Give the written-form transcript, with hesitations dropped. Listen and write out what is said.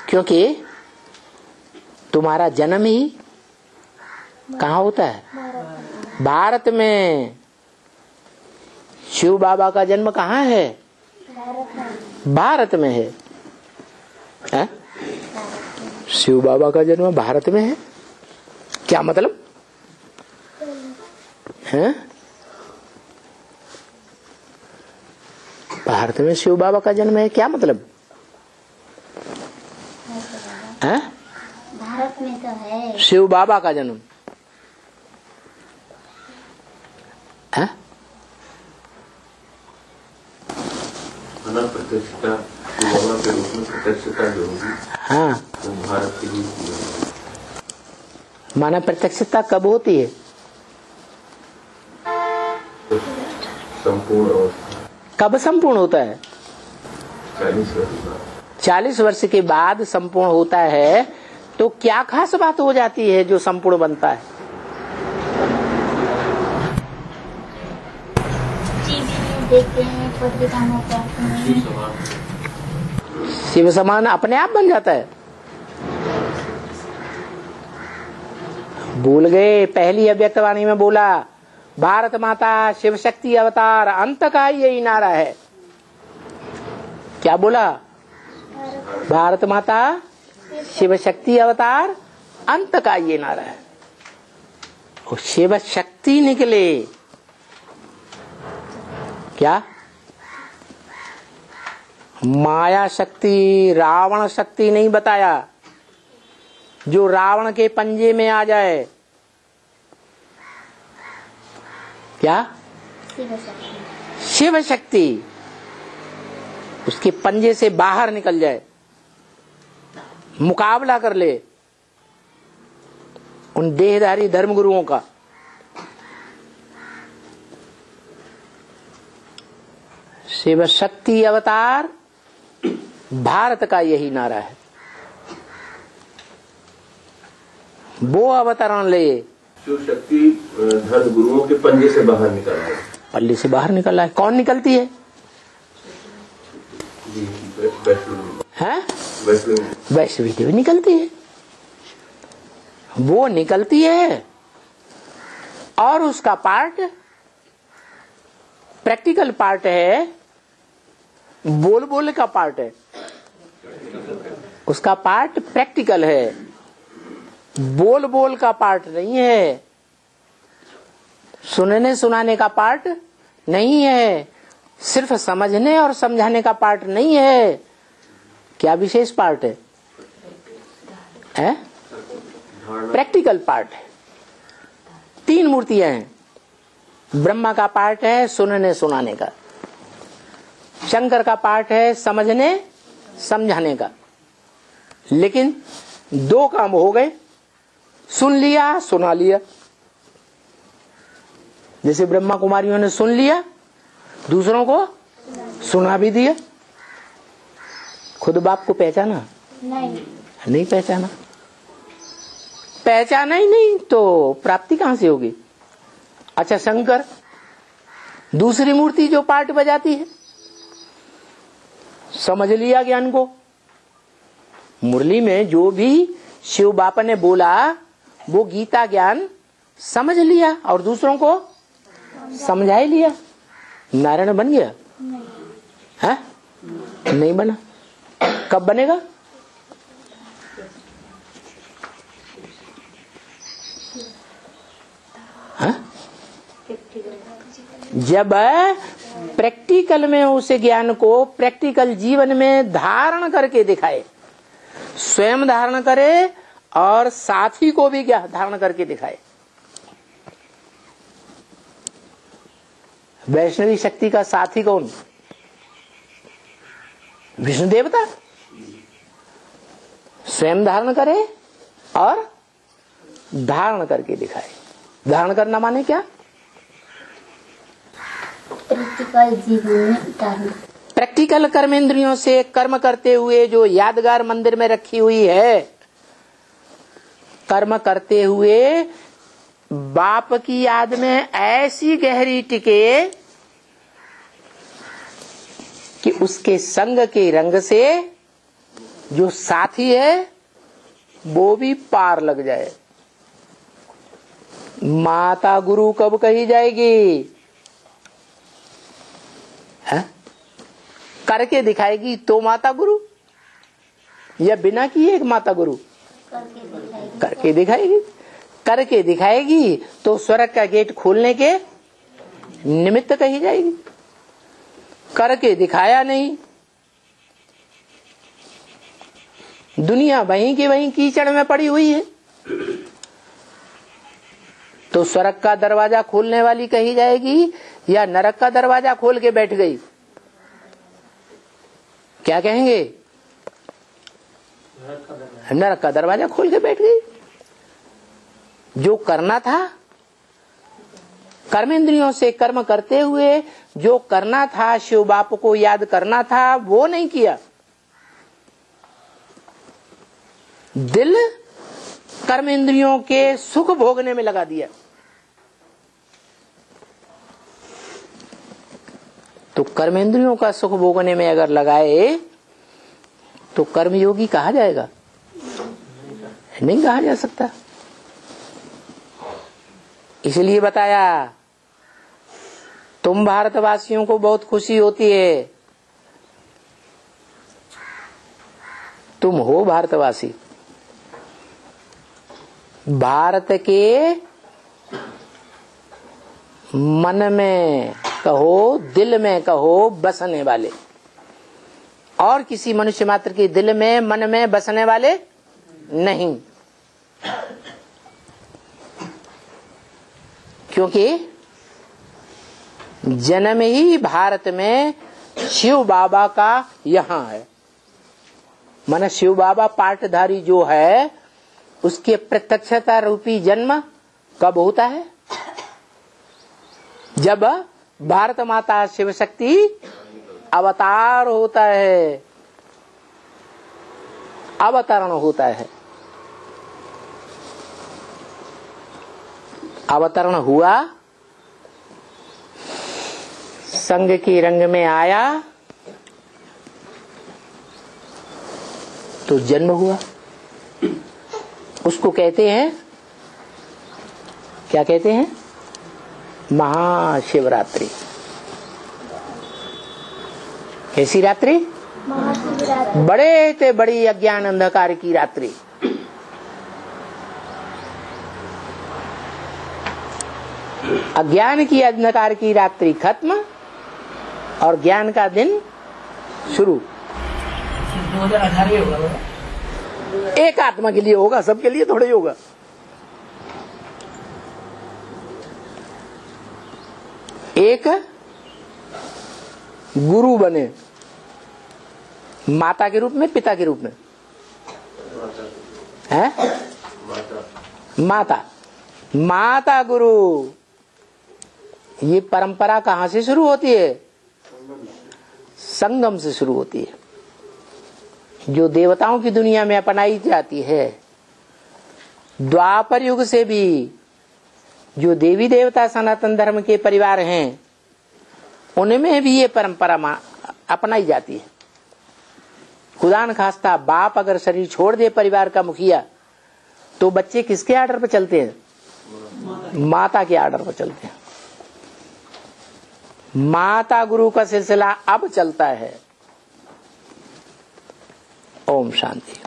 क्योंकि तुम्हारा जन्म ही कहाँ होता है? भारत में। शिव बाबा का जन्म कहाँ है? भारत में है? शिव बाबा का जन्म भारत में है। क्या मतलब है? भारत में शिव बाबा का जन्म है, क्या मतलब है? भारत में तो है शिव बाबा का जन्म है? प्रत्यक्षता के रूप में प्रत्यक्षता जो होगी, हाँ, तो भारत की माना प्रत्यक्षता कब होती है? संपूर्ण अवस्था कब संपूर्ण होता है? 40 वर्ष बाद। 40 वर्ष के बाद संपूर्ण होता है। तो क्या खास बात हो जाती है जो संपूर्ण बनता है? देखते हैं पत्रिका में पढ़ते हैं, शिव समान अपने आप बन जाता है। भूल गए, पहली अव्यक्तवाणी में बोला भारत माता शिव शक्ति अवतार, अंत का यही नारा है। क्या बोला? भारत माता शिव शक्ति अवतार, अंत का ये नारा है। और शिव शक्ति निकले क्या? माया शक्ति, रावण शक्ति नहीं बताया जो रावण के पंजे में आ जाए। क्या? शिव शक्ति उसके पंजे से बाहर निकल जाए, मुकाबला कर ले उन देहधारी धर्मगुरुओं का। शिव शक्ति अवतार, भारत का यही नारा है। वो अवतरण ले। शिव शक्ति धर्म गुरुओं के पंजे से बाहर निकल रहा है। पल्ले से बाहर निकल रहा है। कौन निकलती है? वैष्णवी देवी निकलती है। वो निकलती है और उसका पार्ट प्रैक्टिकल पार्ट है, बोल बोल का पार्ट है। उसका पार्ट प्रैक्टिकल है, बोल बोल का पार्ट नहीं है, सुनने सुनाने का पार्ट नहीं है, सिर्फ समझने और समझाने का पार्ट नहीं है। क्या विशेष पार्ट है? प्रैक्टिकल पार्ट है। 3 मूर्तियां हैं। ब्रह्मा का पार्ट है सुनने सुनाने का, शंकर का पार्ट है समझने समझाने का। लेकिन 2 काम हो गए, सुन लिया सुना लिया। जैसे ब्रह्मा कुमारियों ने सुन लिया, दूसरों को सुना भी दिया। खुद बाप को पहचाना? नहीं पहचाना। पहचाना ही नहीं तो प्राप्ति कहां से होगी? अच्छा, शंकर दूसरी मूर्ति जो पार्ट बजाती है, समझ लिया ज्ञान को। मुरली में जो भी शिव बापा ने बोला वो गीता ज्ञान समझ लिया और दूसरों को समझा ही लिया। नारायण बन गया? है? नहीं बना। कब बनेगा? है? जब प्रैक्टिकल में उस ज्ञान को प्रैक्टिकल जीवन में धारण करके दिखाए, स्वयं धारण करे और साथी को भी धारण करके दिखाए। वैष्णवी शक्ति का साथी कौन? विष्णु देवता। स्वयं धारण करे और धारण करके दिखाए। धारण करना माने क्या? प्रैक्टिकल जीवन में उतारना। प्रैक्टिकल कर्मेंद्रियों से कर्म करते हुए जो यादगार मंदिर में रखी हुई है, कर्म करते हुए बाप की याद में ऐसी गहरी टिके कि उसके संग के रंग से जो साथी है वो भी पार लग जाए। माता गुरु कब कही जाएगी? है? करके दिखाएगी तो माता गुरु, या बिना किए एक माता गुरु? करके दिखाएगी। करके दिखाएगी तो स्वर्ग का गेट खोलने के निमित्त कही जाएगी। करके दिखाया नहीं, दुनिया वहीं की वहीं कीचड़ में पड़ी हुई है, तो स्वर्ग का दरवाजा खोलने वाली कही जाएगी या नरक का दरवाजा खोल के बैठ गई? क्या कहेंगे? नरक का दरवाजा खोल के बैठ गई। जो करना था, कर्मेंद्रियों से कर्म करते हुए जो करना था, शिव बाप को याद करना था, वो नहीं किया। दिल कर्मेंद्रियों के सुख भोगने में लगा दिया। तो कर्मेंद्रियों का सुख भोगने में अगर लगाए तो कर्मयोगी कहा जाएगा? नहीं कहा जा सकता। इसलिए बताया, तुम भारतवासियों को बहुत खुशी होती है, तुम हो भारतवासी। भारत के मन में कहो, दिल में कहो, बसने वाले, और किसी मनुष्य मात्र के दिल में मन में बसने वाले नहीं। क्योंकि जन्म ही भारत में शिव बाबा का यहाँ है। मन शिव बाबा पाटधारी जो है उसके प्रत्यक्षता रूपी जन्म कब होता है? जब भारत माता शिव शक्ति अवतार होता है, अवतरण होता है। अवतरण हुआ, संग की रंग में आया तो जन्म हुआ। उसको कहते हैं, क्या कहते हैं? महाशिवरात्रि। कैसी रात्रि? बड़े ते बड़ी अज्ञान अंधकार की रात्रि। अज्ञान की अंधकार की रात्रि खत्म और ज्ञान का दिन शुरू। 2018 होगा। एक आत्मा के लिए होगा, सबके लिए थोड़े होगा। एक गुरु बने, माता के रूप में, पिता के रूप में है? माता गुरु। ये परंपरा कहाँ से शुरू होती है? संगम से शुरू होती है, जो देवताओं की दुनिया में अपनाई जाती है। द्वापर युग से भी जो देवी देवता सनातन धर्म के परिवार हैं, उनमें भी ये परंपरा अपनाई जाती है। खुदा न खास्ता बाप अगर शरीर छोड़ दे परिवार का मुखिया, तो बच्चे किसके आर्डर पर चलते हैं? माता के आर्डर पर चलते हैं। माता गुरु का सिलसिला अब चलता है। ओम शांति।